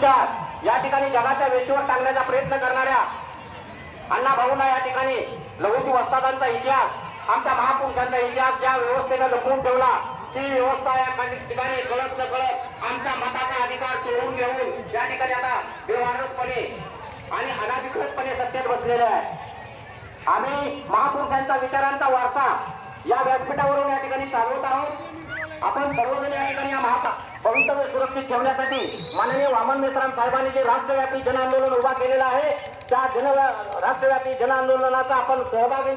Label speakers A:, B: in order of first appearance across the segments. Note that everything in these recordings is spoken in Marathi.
A: विचार या ठिकाणी जगाच्या वेशीवर टांगण्याचा प्रयत्न करणाऱ्या अण्णा भाऊंना या ठिकाणी लघुजी वस्तादांचा इतिहास, आमच्या महापुरुषांचा इतिहास ज्या व्यवस्थेने जपून ठेवला ती व्यवस्था या ठिकाणी कळत न कळत आमच्या मताचा अधिकार सोडून घेऊन या ठिकाणी आता बेवारसपणे आणि अनाधिकृतपणे सत्तेत बसलेले आहे. आम्ही महापुरुषांचा विचारांचा वारसा या व्यासपीठावरून या ठिकाणी चालवत आहोत. आपण सर्वजण या ठिकाणी या भवितव्य सुरक्षित ठेवण्यासाठी माननीय वामन मेश्राम साहेबांनी जे राष्ट्रव्यापी जन आंदोलन उभा केलेलं आहे त्या राष्ट्रव्यापी जन आंदोलनाचा आपण सहभागी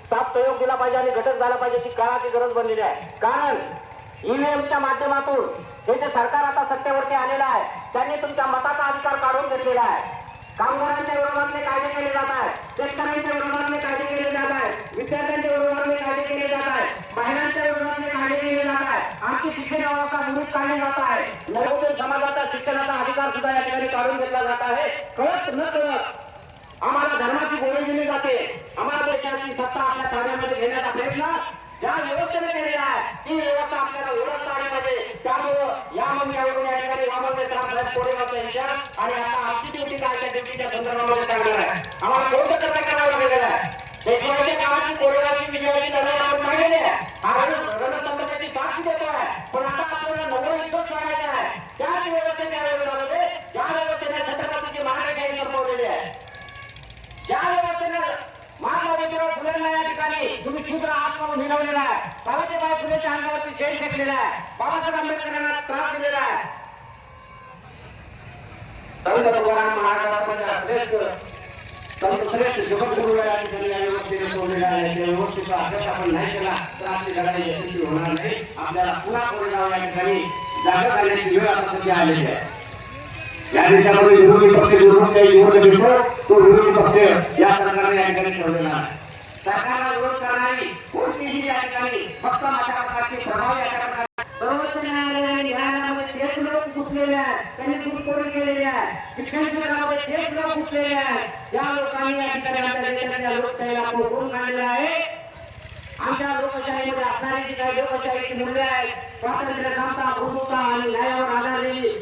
A: साथ सहयोग दिला पाहिजे आणि घटक झाला पाहिजे. ती काळाची गरज बनलेली आहे. कारण ईव्हीएमच्या माध्यमातून हे जे सरकार आता सत्तेवरती आलेलं आहे त्यांनी तुमच्या मताचा अधिकार काढून घेतलेला आहे. कामगारांच्या विरोधातले कायदे केले जात आहे, शेतकऱ्यांच्या विरोधातले कायदे केले जात आहे, विद्यार्थ्यांच्या विरोधातले कायदे केले जात आहे, महिलांच्या विरोधातले कायदे केले जात आहे, आमची शिक्षण व्यवस्था मुलीत काढली जात आहे, नवोदय समाजाचा शिक्षणाचा अधिकार सुद्धा या ठिकाणी काढून घेतला जात आहे. कळत न कळत आम्हाला धर्माची गोळी दिली जाते. आम्हाला देशाची सत्ता आपल्या ताब्यामध्ये घेण्याचा प्रयत्न ज्या व्यवस्थेने केलेला आहे ती व्यवस्था आपल्याला ओळखता आली पाहिजे. त्यामुळं या मंदिरावरून या ठिकाणी वामन मेश्राम साहेब कोरेगावचा विचार आणि आता आमची ड्युटी काय त्या ड्युटीच्या संदर्भामध्ये सांगणार आहे. आम्हाला कोणतं काय करावं लागलेलं आहे. देशवाच्या काळाची कोरेगावची विजयाची लढाई आपण मांडलेली आहे. हा रणसंकटाची साक्ष देतो आहे. पण आता आपल्याला नवं युद्ध करायचं आहे. त्याच व्यवस्थेच्या विरोधामध्ये ज्या व्यवस्थेने छत्रपतीची महाराजांनी संपवलेली आहे, ज्या व्यवस्थेने महात्मा ज्योतिराव फुलेंना या ठिकाणी तुम्ही शूद्र आहात म्हणून हिणवलेला आहे, सावित्रीबाई फुलेच्या अंगावरती शेण फेकलेला आहे, बाबासाहेब आंबेडकरांना त्रास दिलेला आहे. संत तुकाराम महाराजांचा श्रेष्ठ जगद्गुरू या ठिकाणी या व्यवस्थेने सोडलेला आहे. त्या व्यवस्थेचा अभ्यास आपण नाही केला तर आपली लढाई यशस्वी होणार नाही. आपल्याला पुन्हा कोरेगाव या ठिकाणी जागा करण्याची वेळ आता सध्या आलेली आहे. या देशामध्ये विरोधी पक्ष लोकशाही विरोध घेतो तो विरोधी पक्ष या सरकारने या ठिकाणी ठेवलेला आहे. सरकारला विरोध करणारी कोणतीही या ठिकाणी फक्त अशा प्रकारचे प्रभाव या सर्वोच्च न्यायालयाने न्यायालयामध्ये थेट लोक घुसलेले आहेत, त्यांनी घुसखोरी केलेली आहे, शिक्षण विभागामध्ये थेट लोक घुसलेले आहेत. या लोकांनी या ठिकाणी आपल्या देशाच्या लोकशाहीला पोषून काढलेलं आहे. आमच्या लोकशाहीमध्ये असणारी जी काही लोकशाहीची मूल्य आहेत, स्वातंत्र्य, समता, बंधुता आणि न्यायावर आधारलेली